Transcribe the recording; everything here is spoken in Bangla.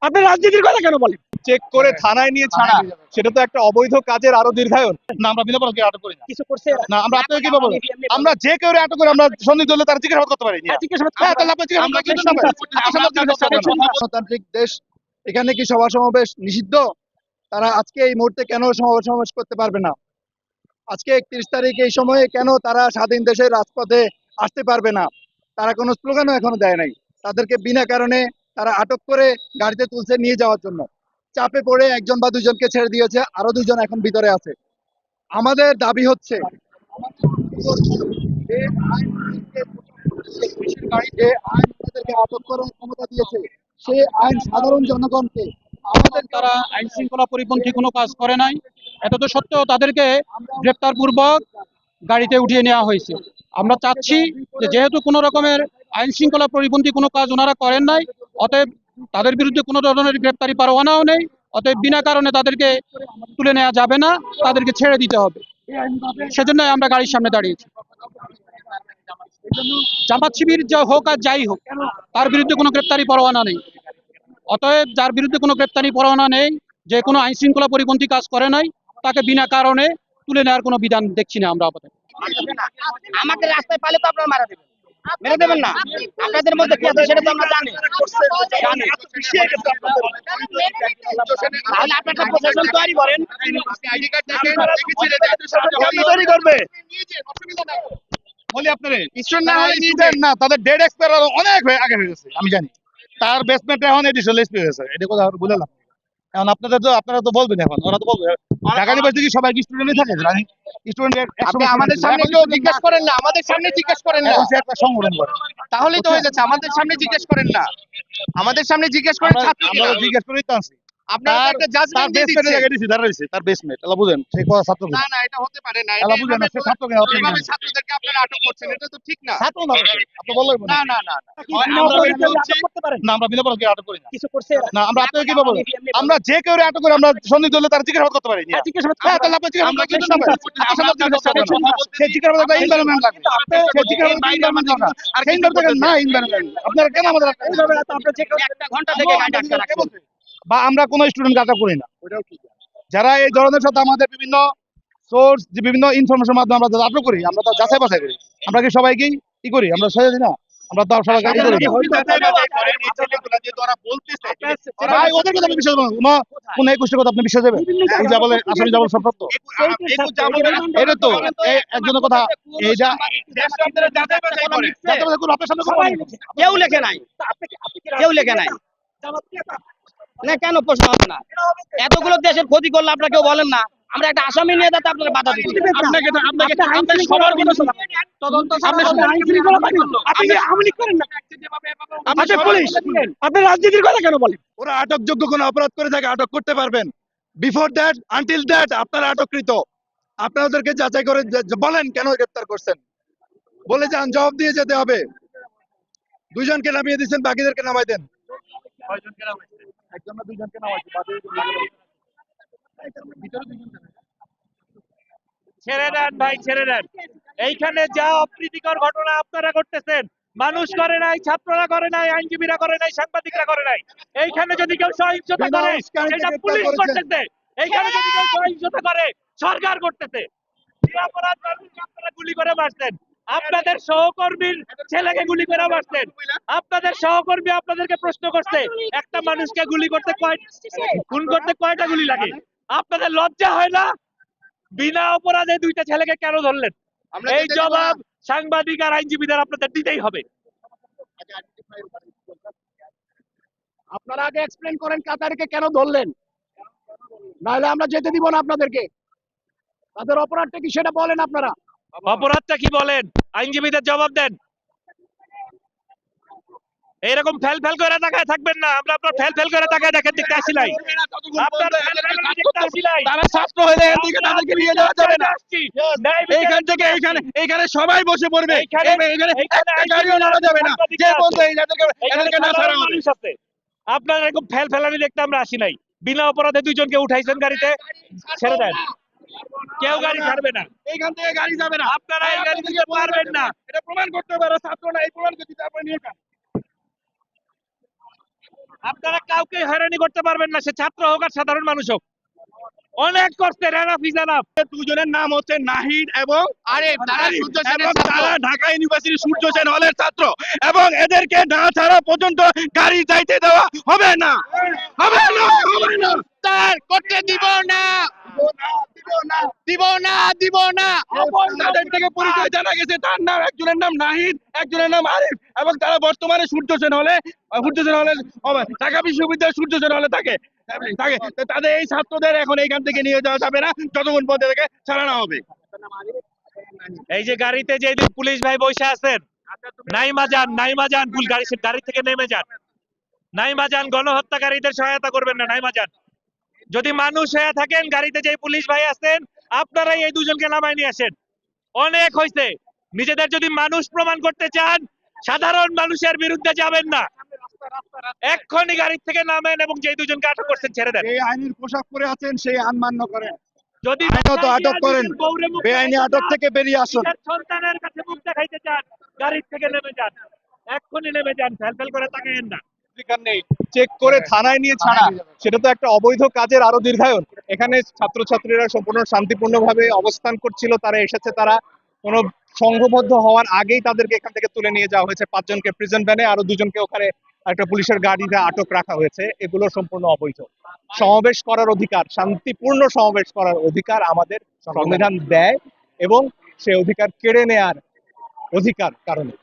আপনি রাজনীতির কথা কেন বলেন? চেক করে থানায় নিয়ে ছাড়া সেটা তো একটা অবৈধ কাজের আরো দীর্ঘায়ন। না, আমরা বিনা পরোক্ষে আটক করি না। কিছু করছে না, আমরা আপনাকে কি বলবো? আমরা যে কেউ আটক করে আমরা সন্দিগ্ধ হলে তার জিজ্ঞাসাবাদ করতে পারি। হ্যাঁ, তাহলে আপনি জিজ্ঞাসাবাদ করতে গণতান্ত্রিক দেশ, এখানে কি সভা সমাবেশ নিষিদ্ধ? তারা আজকে এই মুহূর্তে কেন সভা সমাবেশ করতে পারবে না? আজকে 31 তারিখ এই সময়ে কেন তারা স্বাধীন দেশের রাজপথে আসতে পারবে না? তারা কোনো স্লোগানও এখনো দেয় নাই। তাদেরকে বিনা কারণে তারা আটক করে গাড়িতে তুলছে নিয়ে যাওয়ার জন্য। চাপে পড়ে একজন বা দুজনকে ছেড়ে দিয়েছে, আরো দুজন এখন ভিতরে আছে। আমাদের দাবি হচ্ছে যে আইন আমাদেরকে আটক করার ক্ষমতা দিয়েছে, সে আইন সাধারণ জনগণকে আমাদের তারা আইন শৃঙ্খলা পরিপন্থী কোনো কাজ করে নাই, এটা তো সত্ত্বেও তাদেরকে গ্রেপ্তার পূর্বক গাড়িতে উঠিয়ে নেওয়া হয়েছে। আমরা চাচ্ছি যে যেহেতু কোনো রকমের আইন শৃঙ্খলা পরিপন্থী কোনো কাজ ওনারা করেন নাই, অতএব তাদের বিরুদ্ধে কোনো ধরনের গ্রেপ্তারি পরোয়ানাও নেই, অতএব বিনা কারণে তাদেরকে তুলে নেওয়া যাবে না, তাদেরকে ছেড়ে দিতে হবে। সেজন্য আমরা গাড়ির সামনে দাঁড়িয়েছি। জামাত শিবির যা হোক আর যাই হোক, তার বিরুদ্ধে কোনো গ্রেপ্তারি পরোয়ানা নেই। অতএব যার বিরুদ্ধে কোনো গ্রেপ্তারি পরোয়ানা নেই, যে কোনো আইন শৃঙ্খলা পরিপন্থী কাজ করে নাই, তাকে বিনা কারণে তুলে নেওয়ার কোনো বিধান দেখছি না আমরা আপাতত। আমাকে রাস্তায় পালে তো আপনারা মারা দেবেন, মেরে দেবেন না। আপনাদের মধ্যে কি আছে সেটা তো আমরা জানি। তাহলে আপনি একটা প্রশাসন তৈরি করেন। তৈরি করবে বলি আপনারে স্টুডেন্ট না হলে স্টুডেন্ট না, তাদের ডেড এক্সপায়ার অনেক আগে হয়ে গেছে। আমি জানি তার বেসমেন্টে এখন এডিশনাল এক্সপায়ার হয়েছে। এটা কথা বললাম। এখন আপনারা তো বলবেন, এখন ওরা তো বলবে ঢাকা ইউনিভার্সিটি সবাই কি স্টুডেন্টই থাকে? স্টুডেন্টের আপনি আমাদের সামনে কেউ জিজ্ঞেস করেন না, আমাদের সামনে জিজ্ঞেস করেন না, একটা সংগঠন করে তাহলেই তো হয়ে যাচ্ছে। আমাদের সামনে জিজ্ঞেস করেন না, আমাদের সামনে জিজ্ঞেস করেন ছাত্র আমরা জিজ্ঞেস করেই তো আছি। আপনারা একটা জাজমেন্ট দিয়ে দিচ্ছেন। তার বেসমেন্ট এলা বুঝেন সেই কথা ছাত্র না না, এটা হতে পারে না। এলা বুঝেন সে ছাত্র কেন আপনি এইভাবে ছাত্রদেরকে আপনারা আটক করছেন, এটা তো ঠিক না। ছাত্র না আপনি বললেন না না না, না, আমরা বিনা পরোক্ষে আটক করি না। কিছু করছে না, আমরা আপনাকে কি বলবো? আমরা যে কেউ আটক করে আমরা সন্দিগ্ধ হলে তার জিজ্ঞাসাবাদ করতে পারি। হ্যাঁ, তাহলে আপনি জিজ্ঞাসাবাদ করতে সেই জিজ্ঞাসাবাদ একটা এনভায়রনমেন্ট লাগবে। সেই জিজ্ঞাসাবাদ এনভায়রনমেন্ট দরকার। আর সেই এনভায়রনমেন্ট না এনভায়রনমেন্ট আপনারা কেন আমাদের একটা ঘন্টা থেকে গাড়ি আটকে রাখছেন। বা আমরা কোনো স্টুডেন্টকে আটক করি না। যারা এই ধরনের সাথে আমাদের বিভিন্ন সোর্স, বিভিন্ন ইনফরমেশন মাধ্যমে আমরা যারা আটক করি, আমরা তো যাচাই বাছাই করি। আমরা কি সবাইকেই কি করি? আমরা ছেড়ে দিই না? আমরা তো সবাই গাড়ি করি ভাই, ওদেরকে তো আপনি বিশ্বাস করবেন না। কোন 21 কথা আপনি বিশ্বাস দেবেন? এই যা বলে আসামি যা বলে সব সত্য। এটা তো একজনের কথা। এইটা আপনার সামনে কেউ লেখে নাই, কেউ লেখে নাই না। কেন প্রশ্ন হবে না? এতগুলো দেশের ক্ষতি করলে আপনারা কেউ বলেন না? আমরা একটা আসামি নিয়ে যাতে আপনারা বাধা দিচ্ছেন। আপনাকে সবার কথা শোনা তদন্ত আপনি আইন শৃঙ্খলা বাহিনী আপনি আমলি করেন না। আপনি পুলিশ, আপনি রাজনীতির কথা কেন বলেন? ওরা আটকযোগ্য কোনো অপরাধ করে থাকে আটক করতে পারবেন। বিফোর দ্যাট, আনটিল দ্যাট আপনারা আটককৃত। আপনারা ওদেরকে যাচাই করে বলেন কেন গ্রেফতার করছেন, বলে যান, জবাব দিয়ে যেতে হবে। দুইজনকে নামিয়ে দিচ্ছেন, বাকিদেরকে নামাই দেন। একজন না দুইজনকে নামাইছে, ছেড়ে দেন ভাই, ছেড়ে দেন। এইখানে যা অপ্রীতিকর ঘটনা আপনারা করতেছেন, মানুষ করে নাই, ছাত্ররা করে নাই, আইনজীবীরা করে নাই, সাংবাদিকরা করে নাই। এইখানে যদি কেউ সহিংসতা করে সেটা পুলিশ করতেছে। এইখানে যদি কেউ সহিংসতা করে সরকার করতেছে। নিরাপরাধ মানুষকে আপনারা গুলি করে মারছেন, আপনাদের সহকর্মীর ছেলেকে গুলি করে মারছেন। আপনাদের সহকর্মী আপনাদেরকে প্রশ্ন করছে একটা মানুষকে গুলি করতে খুন করতে কয়টা গুলি লাগে? আপনাদের লজ্জা হয় না? বিনা অপরাধে দুইটা ছেলেকে কেন ধরলেন? এই জবাব সাংবাদিক আর আইনজীবীদের আপনাদের দিতেই হবে। আপনারা আগে এক্সপ্লেইন করেন কাতারকে কেন ধরলেন, নাহলে আমরা যেতে দিব না আপনাদেরকে। তাদের অপরাধটা কি সেটা বলেন আপনারা। অপরাধটা কি বলেন, আইনজীবীদের জবাব দেন। এইরকম ফেল ফেল করে তাকায় থাকবেন না। আমরা আপনার ফেল ফেল করে তাকায় দেখেন দেখতে আসি নাই। আপনার তারা ছাত্র হলে এদিকে তাদেরকে নিয়ে যাওয়া যাবে না। এইখান থেকে এইখানে সবাই বসে পড়বে। এখানে একটা গাড়িও নাড়া যাবে না। যে বলতে এদেরকে না ছাড়া হবে। আপনার এরকম ফেল ফেলানি দেখতে আমরা আসি নাই। বিনা অপরাধে দুইজনকে উঠাইছেন গাড়িতে, ছেড়ে দেন। কেউ গাড়ি ছাড়বে না, এইখান থেকে গাড়ি যাবে না। আপনারা এই গাড়ি দিতে পারবেন না। এটা প্রমাণ করতে পারে ছাত্র না, এই প্রমাণ করতে আপনি নিয়ে যান। আপনারা কাউকে হয়রানি করতে পারবেন না, সে ছাত্র হোক আর সাধারণ মানুষ হোক। অনেক করছে, এনাফ ইজ এনাফ। দুজনের নাম হচ্ছে নাহিদ এবং আরিফ, তারা আরিফ, সূর্য সেনের এবং ছাত্র। তারা ঢাকা ইউনিভার্সিটি সূর্য সেন হলের ছাত্র, এবং এদেরকে না ছাড়া পর্যন্ত গাড়ি যাইতে দেওয়া হবে না, হবে না, হবে না। তার করতে দিব না, দিব না, দিব না। তাদের থেকে পরিচয় জানা গেছে, তার নাম, একজনের নাম নাহিদ, একজনের নাম আরিফ, এবং তারা বর্তমানে সূর্য সেন হলে ঢাকা বিশ্ববিদ্যালয় সূর্য সেন হলে থাকে। তো তাদের এই ছাত্রদের এখন এইখান থেকে নিয়ে যাওয়া যাবে না যতক্ষণ পর্যন্ত থেকে ছাড়ানো হবে। এই যে গাড়িতে যে পুলিশ ভাই বসে আছেন, নাইমা যান গাড়ি থেকে নেমে যান। নাইমা যান, গণহত্যাকারীদের সহায়তা করবেন না, নাইমা যান। যদি মানুষ হয়ে থাকেন, গাড়িতে যে পুলিশ ভাই আছেন, আপনারাই এই দুজনকে নামায় নিয়ে আসেন। অনেক হয়েছে। নিজেদের যদি মানুষ প্রমাণ করতে চান, সাধারণ মানুষের বিরুদ্ধে যাবেন না। এক্ষুনি গাড়ি থেকে নামেন এবং যে দুজনকে আটক করছেন ছেড়ে দেন। এই আইনের পোশাক পরে আছেন সেই আইন মান্য করেন, যদি আইনত আটক করেন, বেআইনি আটক থেকে বেরিয়ে আসুন। নিজের সন্তানের কাছে মুখ দেখাইতে চান, গাড়ি থেকে নেমে যান, এক্ষুনি নেমে যান, ফেল করে তাকাইয়েন না। নেই, চেক করে থানায় নিয়ে ছাড়া, সেটা তো একটা অবৈধ কাজের আরো দীর্ঘায়ন। এখানে ছাত্রছাত্রীরা সম্পূর্ণ শান্তিপূর্ণভাবে অবস্থান করছিল, তারা এসেছে, তারা কোনো সংঘবদ্ধ হওয়ার আগেই তাদেরকে এখান থেকে তুলে নিয়ে যাওয়া হয়েছে। 5 জনকে প্রিজন ভ্যানে, আরো 2 জনকে ওখানে একটা পুলিশের গাড়িতে আটক রাখা হয়েছে। এগুলো সম্পূর্ণ অবৈধ। সমাবেশ করার অধিকার, শান্তিপূর্ণ সমাবেশ করার অধিকার আমাদের সংবিধান দেয়, এবং সেই অধিকার কেড়ে নেয়ার অধিকার কারণে